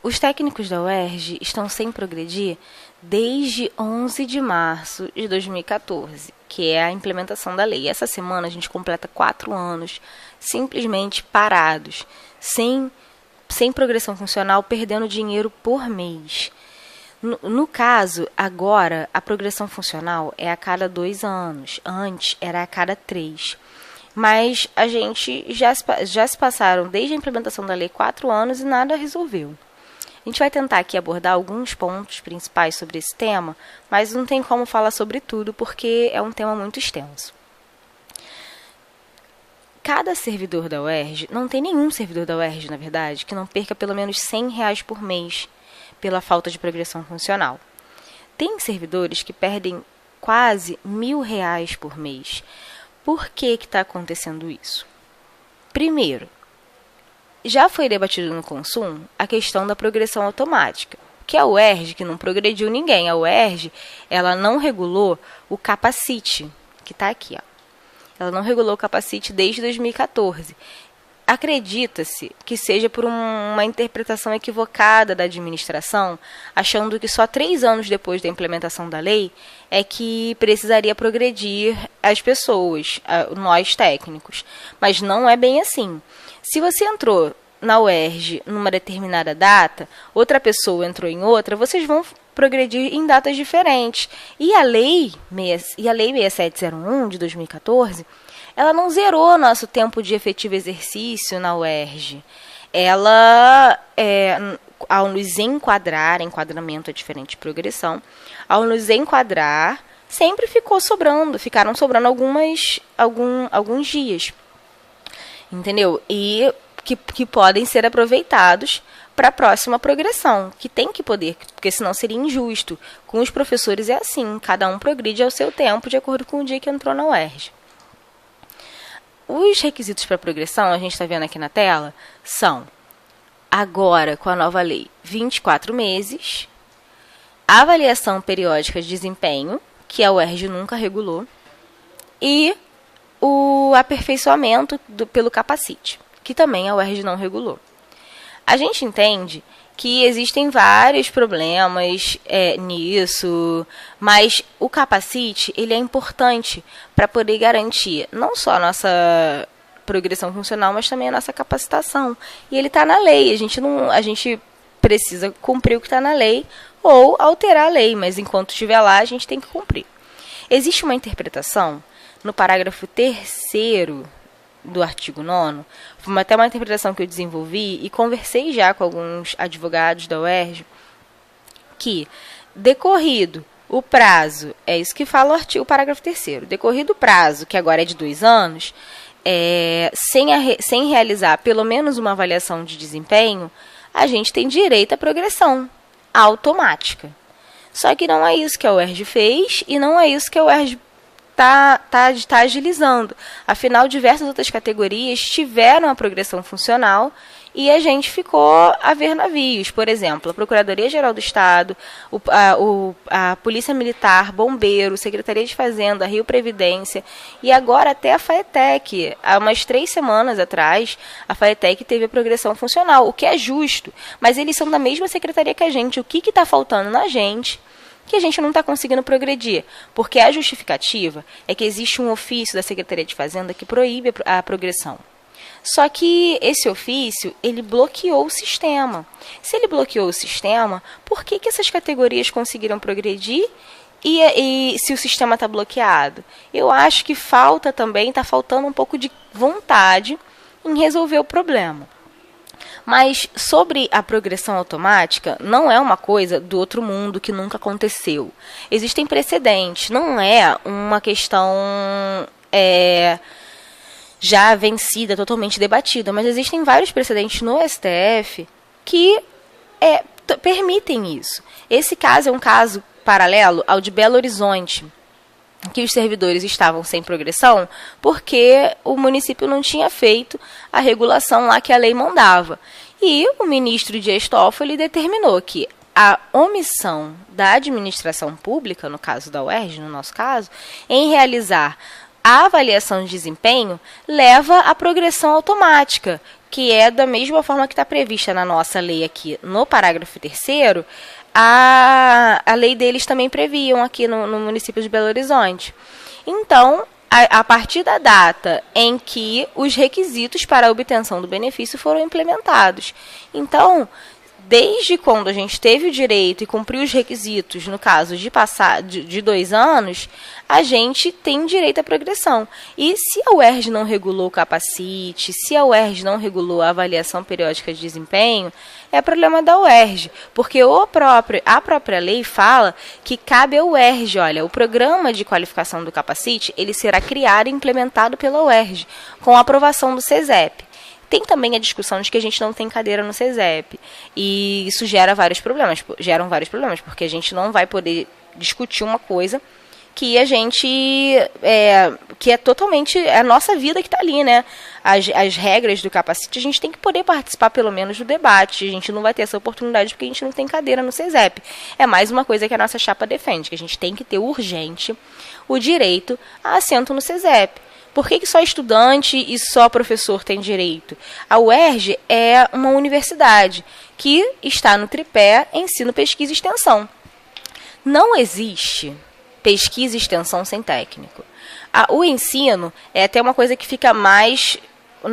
Os técnicos da UERJ estão sem progredir desde 11 de março de 2014, que é a implementação da lei. Essa semana a gente completa 4 anos simplesmente parados, sem progressão funcional, perdendo dinheiro por mês. No caso, agora, a progressão funcional é a cada 2 anos. Antes, era a cada 3. Mas a gente já se passaram, desde a implementação da lei, 4 anos e nada resolveu. A gente vai tentar aqui abordar alguns pontos principais sobre esse tema, mas não tem como falar sobre tudo, porque é um tema muito extenso. Cada servidor da UERJ, não tem nenhum servidor da UERJ, na verdade, que não perca pelo menos R$ 100 por mês pela falta de progressão funcional. Tem servidores que perdem quase R$ 1.000 por mês. Por que está acontecendo isso? Primeiro, já foi debatido no Consum a questão da progressão automática, que a UERJ, que não progrediu ninguém, a UERJ, ela não regulou o capacite, que está aqui, ó. Ela não regulou o capacite desde 2014. Acredita-se que seja por uma interpretação equivocada da administração, achando que só 3 anos depois da implementação da lei é que precisaria progredir as pessoas, nós técnicos. Mas não é bem assim. Se você entrou na UERJ numa determinada data, outra pessoa entrou em outra, vocês vão progredir em datas diferentes. E a lei 6701 de 2014, ela não zerou nosso tempo de efetivo exercício na UERJ. Ela, ao nos enquadrar, enquadramento é diferente de progressão, ao nos enquadrar, sempre ficaram sobrando alguns dias. Entendeu? E que podem ser aproveitados para a próxima progressão, que tem que poder, porque senão seria injusto. Com os professores é assim, cada um progride ao seu tempo, de acordo com o dia que entrou na UERJ. Os requisitos para progressão, a gente está vendo aqui na tela, são, agora, com a nova lei, 24 meses, avaliação periódica de desempenho, que a UERJ nunca regulou, e o aperfeiçoamento pelo capacite, que também a UERJ não regulou. A gente entende que existem vários problemas nisso, mas o capacite ele é importante para poder garantir não só a nossa progressão funcional, mas também a nossa capacitação. E ele está na lei, a gente precisa cumprir o que está na lei ou alterar a lei, mas enquanto estiver lá, a gente tem que cumprir. Existe uma interpretação no parágrafo 3º do artigo 9º, foi até uma interpretação que eu desenvolvi e conversei já com alguns advogados da UERJ, que, decorrido o prazo, é isso que fala o parágrafo 3º, decorrido o prazo, que agora é de 2 anos, sem realizar pelo menos uma avaliação de desempenho, a gente tem direito à progressão automática. Só que não é isso que a UERJ fez e não é isso que a UERJ está agilizando. Afinal, diversas outras categorias tiveram a progressão funcional e a gente ficou a ver navios. Por exemplo, a Procuradoria-Geral do Estado, a Polícia Militar, Bombeiro, Secretaria de Fazenda, Rio Previdência e agora até a FAETEC. Há umas 3 semanas atrás, a FAETEC teve a progressão funcional, o que é justo, mas eles são da mesma secretaria que a gente. O que está faltando na gente que a gente não está conseguindo progredir? Porque a justificativa é que existe um ofício da Secretaria de Fazenda que proíbe a progressão. Só que esse ofício, ele bloqueou o sistema. Se ele bloqueou o sistema, por que essas categorias conseguiram progredir e se o sistema está bloqueado? Eu acho que está faltando um pouco de vontade em resolver o problema. Mas sobre a progressão automática, não é uma coisa do outro mundo que nunca aconteceu. Existem precedentes, não é uma questão já vencida, totalmente debatida, mas existem vários precedentes no STF que permitem isso. Esse caso é um caso paralelo ao de Belo Horizonte, que os servidores estavam sem progressão porque o município não tinha feito a regulação lá que a lei mandava. E o ministro Dias Toffoli determinou que a omissão da administração pública, no caso da UERJ, no nosso caso, em realizar a avaliação de desempenho leva à progressão automática, que é da mesma forma que está prevista na nossa lei aqui no parágrafo 3º, a lei deles também previam aqui no município de Belo Horizonte. Então, a partir da data em que os requisitos para a obtenção do benefício foram implementados. Então, desde quando a gente teve o direito e cumpriu os requisitos, no caso de passar de 2 anos, a gente tem direito à progressão. E se a UERJ não regulou o capacite, se a UERJ não regulou a avaliação periódica de desempenho, é problema da UERJ, porque a própria lei fala que cabe à UERJ, olha, o programa de qualificação do capacite, ele será criado e implementado pela UERJ, com a aprovação do CESEP. Tem também a discussão de que a gente não tem cadeira no CESEP, e isso geram vários problemas, porque a gente não vai poder discutir uma coisa que a gente, que é totalmente a nossa vida que está ali, né? As regras do capacite, a gente tem que poder participar pelo menos do debate, a gente não vai ter essa oportunidade porque a gente não tem cadeira no CESEP. É mais uma coisa que a nossa chapa defende, que a gente tem que ter urgente o direito a assento no CESEP. Por que só estudante e só professor tem direito? A UERJ é uma universidade que está no tripé ensino, pesquisa e extensão. Não existe pesquisa e extensão sem técnico. O ensino é até uma coisa que fica mais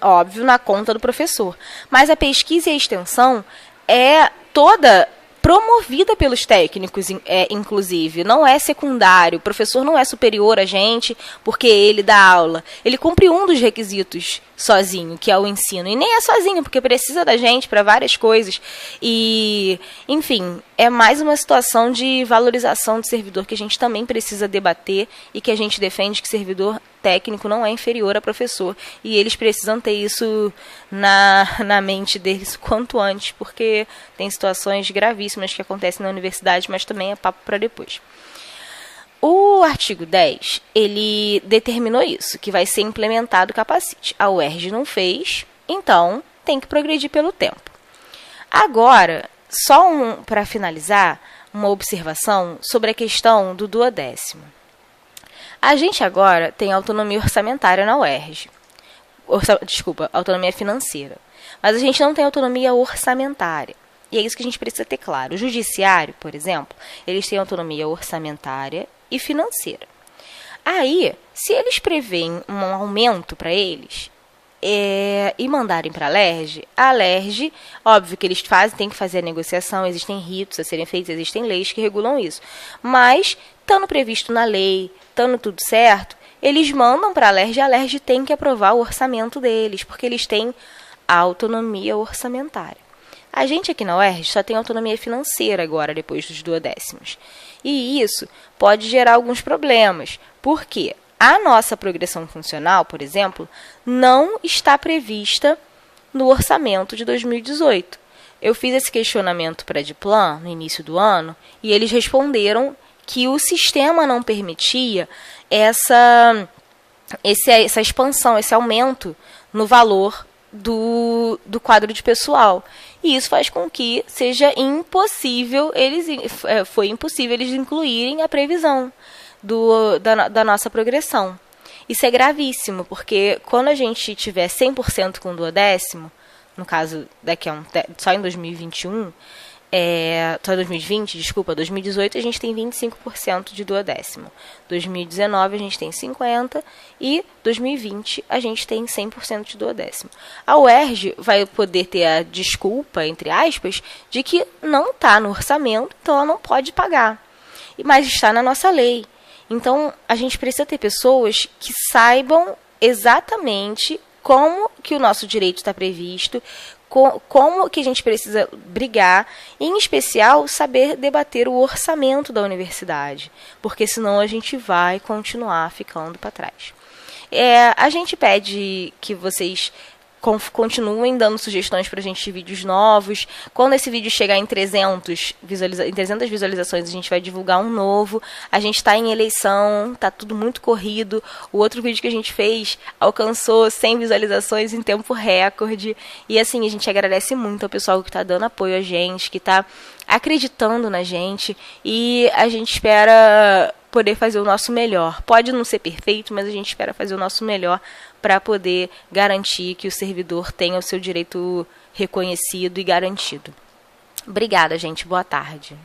óbvio na conta do professor. Mas a pesquisa e a extensão é toda promovida pelos técnicos, inclusive. Não é secundário. O professor não é superior a gente porque ele dá aula. Ele cumpre um dos requisitos sozinho, que é o ensino. E nem é sozinho, porque precisa da gente para várias coisas. E, enfim, é mais uma situação de valorização do servidor que a gente também precisa debater e que a gente defende que servidor técnico não é inferior a professor. E eles precisam ter isso na mente deles quanto antes, porque tem situações gravíssimas que acontecem na universidade, mas também é papo para depois. O artigo 10, ele determinou isso, que vai ser implementado o capacite. A UERJ não fez, então tem que progredir pelo tempo. Agora, só para finalizar, uma observação sobre a questão do duodécimo. A gente agora tem autonomia orçamentária na UERJ. Autonomia financeira. Mas a gente não tem autonomia orçamentária. E é isso que a gente precisa ter claro. O judiciário, por exemplo, eles têm autonomia orçamentária e financeira. Aí, se eles preveem um aumento para eles e mandarem para a LERJ, óbvio que eles têm que fazer a negociação, existem ritos a serem feitos, existem leis que regulam isso. Mas, estando previsto na lei, estando tudo certo, eles mandam para a LERJ tem que aprovar o orçamento deles, porque eles têm autonomia orçamentária. A gente aqui na UERJ só tem autonomia financeira agora, depois dos duodécimos. E isso pode gerar alguns problemas. Por quê? A nossa progressão funcional, por exemplo, não está prevista no orçamento de 2018. Eu fiz esse questionamento para a Diplan no início do ano e eles responderam que o sistema não permitia essa expansão, esse aumento no valor do quadro de pessoal. E isso faz com que seja impossível foi impossível eles incluírem a previsão da nossa progressão. Isso é gravíssimo, porque quando a gente tiver 100% com o duodécimo, no caso só em 2021, só em 2020, desculpa, 2018 a gente tem 25% de duodécimo. 2019 a gente tem 50% e 2020 a gente tem 100% de duodécimo. A UERJ vai poder ter a desculpa, entre aspas, de que não está no orçamento, então ela não pode pagar. Mas está na nossa lei. Então, a gente precisa ter pessoas que saibam exatamente como que o nosso direito está previsto, como que a gente precisa brigar, e, em especial, saber debater o orçamento da universidade, porque senão a gente vai continuar ficando para trás. A gente pede que vocês continuem dando sugestões para a gente de vídeos novos. Quando esse vídeo chegar em 300 visualizações, a gente vai divulgar um novo. A gente está em eleição, está tudo muito corrido. O outro vídeo que a gente fez alcançou 100 visualizações em tempo recorde. E assim, a gente agradece muito ao pessoal que está dando apoio a gente, que está acreditando na gente, e a gente espera poder fazer o nosso melhor. Pode não ser perfeito, mas a gente espera fazer o nosso melhor para poder garantir que o servidor tenha o seu direito reconhecido e garantido. Obrigada, gente. Boa tarde.